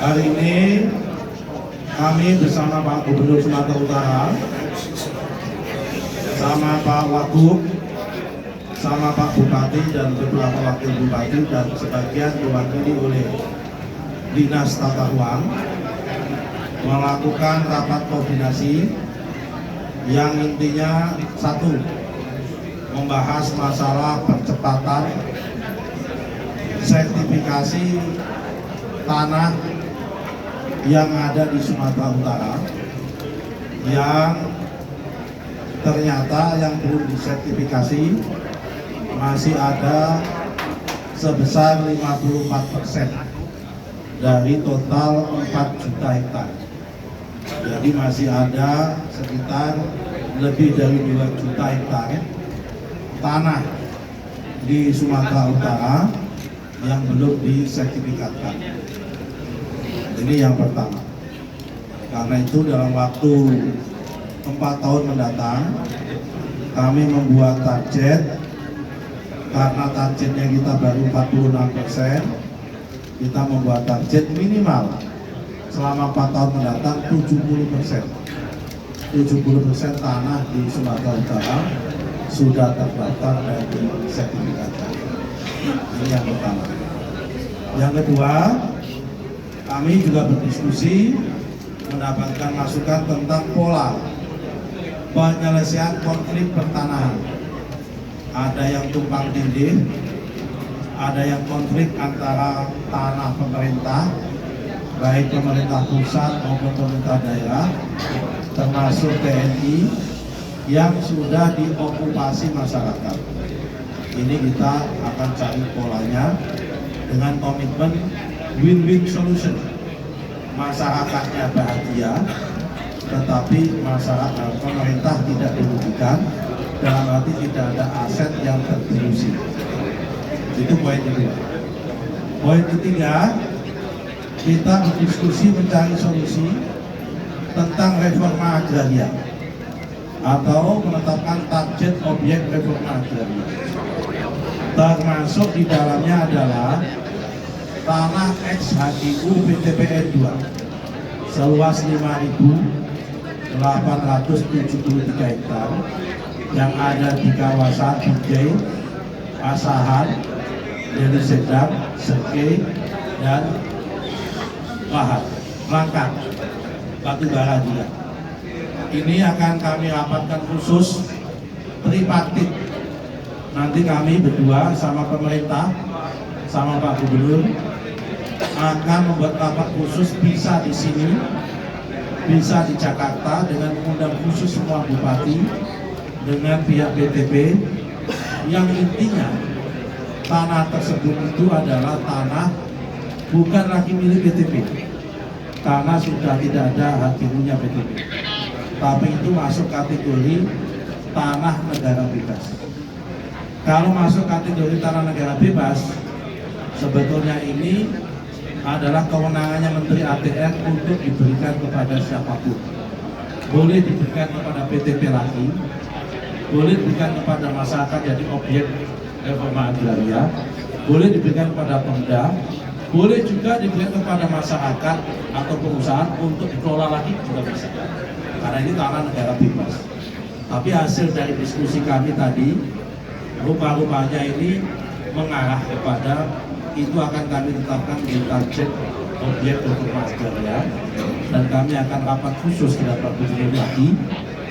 Hari ini kami bersama Pak Gubernur Sumatera Utara, sama Pak Wagub, sama Pak Bupati dan beberapa wakil bupati dan sebagian diwakili oleh Dinas Tata Ruang, melakukan rapat koordinasi yang intinya satu, membahas masalah percepatan sertifikasi tanah yang ada di Sumatera Utara yang ternyata yang belum disertifikasi masih ada sebesar 54% dari total 4 juta hektar. Jadi masih ada sekitar lebih dari 2 juta hektar tanah di Sumatera Utara yang belum disertifikatkan. Ini yang pertama. Karena itu dalam waktu 4 tahun mendatang kami membuat target. Karena targetnya kita baru 46%, kita membuat target minimal selama 4 tahun mendatang 70%. 70% tanah di Sumatera Utara sudah terdaftar dan disertifikatkan. Ini yang pertama. Yang kedua, kami juga berdiskusi mendapatkan masukan tentang pola penyelesaian konflik pertanahan. Ada yang tumpang tindih, ada yang konflik antara tanah pemerintah, baik pemerintah pusat maupun pemerintah daerah, termasuk TNI yang sudah diokupasi masyarakat. Ini kita akan cari polanya dengan komitmen win-win solution. Masyarakatnya bahagia, tetapi masyarakat pemerintah tidak dirugikan, dalam arti tidak ada aset yang terdilusi. Itu poin kedua. Poin ketiga, kita berdiskusi mencari solusi tentang reforma agraria atau menetapkan target objek reforma agraria. Termasuk di dalamnya adalah tanah ex-HGU PTPN 2 seluas 5.873 hektar yang ada di kawasan Bujai, Asahan, Deli Serdang, Sergei, dan Lahat, Langkat, Batubara juga. Ini akan kami rapatkan khusus tripartit. Nanti kami berdua sama pemerintah, sama Pak Gubernur akan membuat rapat khusus, bisa di sini, bisa di Jakarta dengan mengundang khusus semua bupati dengan pihak BTP, yang intinya tanah tersebut itu adalah tanah bukan lagi milik BTP karena sudah tidak ada hak miliknya BTP, tapi itu masuk kategori tanah negara bebas. Kalau masuk kategori tanah negara bebas, sebetulnya ini adalah kewenangannya Menteri ATR untuk diberikan kepada siapapun. Boleh diberikan kepada BTP lagi, boleh diberikan kepada masyarakat jadi objek reforma agraria, boleh diberikan kepada Pemda, boleh juga diberikan kepada masyarakat atau perusahaan untuk dikelola lagi juga bisa. Karena ini tanah negara bebas. Tapi hasil dari diskusi kami tadi, rupa-rupanya ini mengarah kepada itu akan kami tetapkan di target objek reforma agraria, dan kami akan rapat khusus dengan Pak Gubernur lagi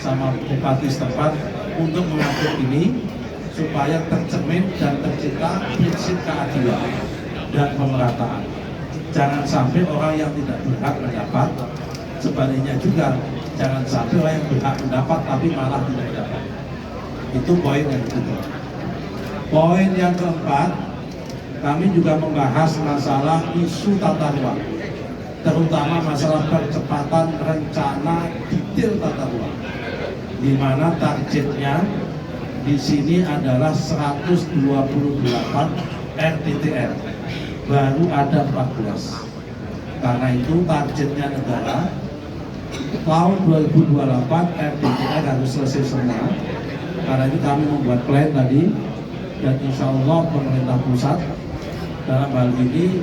sama bupati setempat untuk mengatur ini supaya tercermin dan tercipta prinsip keadilan dan pemerataan. Jangan sampai orang yang tidak berhak mendapat, sebaliknya juga jangan sampai orang yang berhak mendapat tapi malah tidak dapat. Itu poin yang kedua. Poin yang keempat, kami juga membahas masalah isu tata ruang, terutama masalah percepatan rencana detail tata ruang, di mana targetnya di sini adalah 128 RTTR, baru ada 14. Karena itu targetnya negara tahun 2028 RTTR harus selesai semua. Karena itu kami membuat plan tadi, dan insya Allah pemerintah pusat dalam hal ini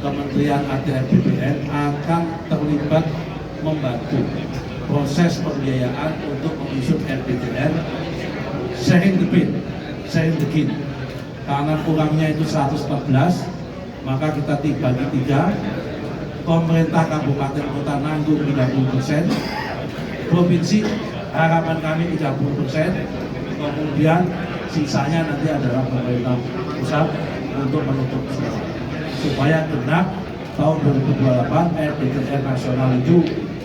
Kementerian ATR BPN akan terlibat membantu proses pembiayaan untuk mengusut RPJMN Sehingga karena kurangnya itu 114, maka kita bagi 3. Pemerintah kabupaten kota nanggung 30%, provinsi harapan kami 30%, kemudian sisanya nanti adalah pemerintah pusat untuk menutup semua supaya genap tahun 2028 RPJMN nasional itu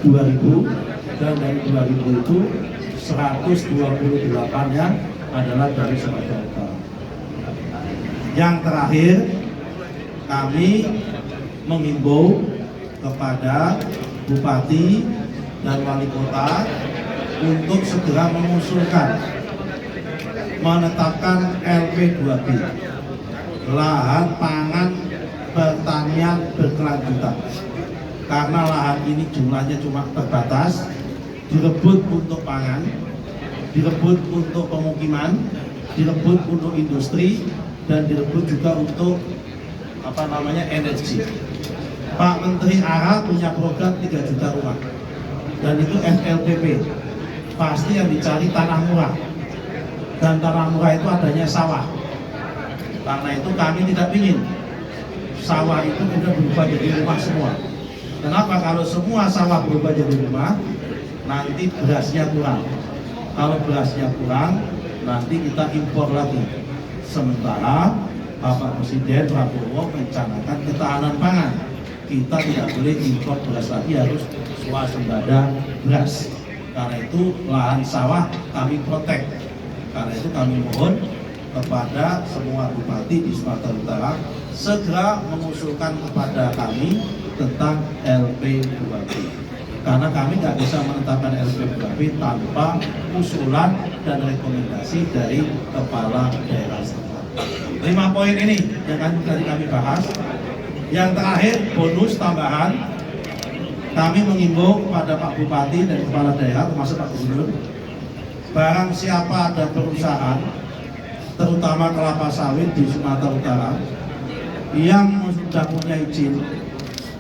2000 dan dari 2000 itu 128-nya adalah dari Sumatera Utara. Yang terakhir, kami mengimbau kepada bupati dan wali kota untuk segera mengusulkan menetapkan LP2B, lahan pangan pertanian berkelanjutan, karena lahan ini jumlahnya cuma terbatas, direbut untuk pangan, direbut untuk pemukiman, direbut untuk industri, dan direbut juga untuk energi. Pak Menteri ARA punya program 3 juta rumah, dan itu FLPP, pasti yang dicari tanah murah, dan tanah murah itu adanya sawah. Karena itu kami tidak ingin sawah itu sudah berubah jadi rumah semua. Kenapa? Kalau semua sawah berubah jadi rumah, nanti berasnya kurang. Kalau berasnya kurang, nanti kita impor lagi. Sementara Bapak Presiden Prabowo merencanakan ketahanan pangan. Kita tidak boleh impor beras lagi, harus swasembada beras. Karena itu lahan sawah kami protek. Karena itu kami mohon kepada semua bupati di Sumatera Utara segera mengusulkan kepada kami tentang LP2B. Karena kami nggak bisa menetapkan LP2B tanpa usulan dan rekomendasi dari kepala daerah setempat. 5 poin ini yang tadi kami bahas. Yang terakhir, bonus tambahan, kami mengimbau kepada Pak Bupati dan kepala daerah termasuk Pak Gubernur, barang siapa ada perusahaan terutama kelapa sawit di Sumatera Utara yang sudah punya izin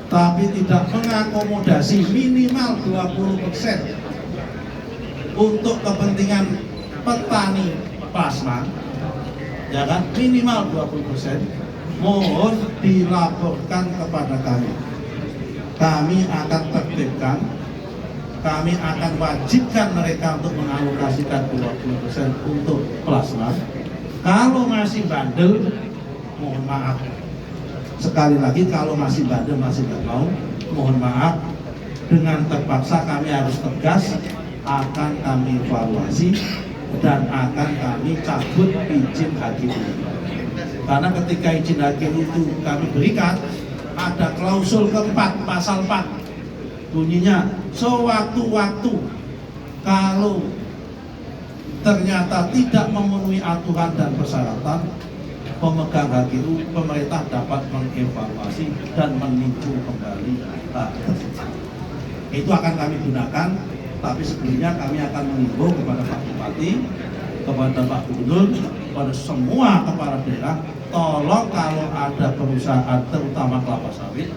tapi tidak mengakomodasi minimal 20% untuk kepentingan petani plasma, ya kan, minimal 20%, mohon dilaporkan kepada kami. Kami akan tertibkan, kami akan wajibkan mereka untuk mengalokasikan 20% untuk plasma. Kalau masih bandel, mohon maaf. Sekali lagi, kalau masih bandel, masih nggak mau, mohon maaf. Dengan terpaksa kami harus tegas, akan kami evaluasi dan akan kami cabut izin HGU. Karena ketika izin HGU itu kami berikan, ada klausul keempat, pasal 4, bunyinya sewaktu-waktu kalau ternyata tidak memenuhi aturan dan persyaratan pemegang HGU, pemerintah dapat mengevaluasi dan meninjau kembali hak tersebut. Itu akan kami gunakan, tapi sebelumnya kami akan mengimbau kepada Pak Bupati, kepada Pak Gubernur, kepada semua kepala daerah, tolong kalau ada perusahaan terutama kelapa sawit,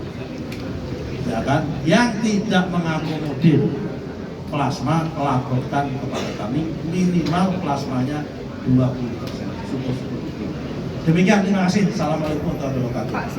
ya kan, yang tidak mengakomodir plasma, laporkan kepada kami, minimal plasmanya 20%. Syukur-syukur. Demikian, terima kasih. Assalamualaikum warahmatullahi wabarakatuh.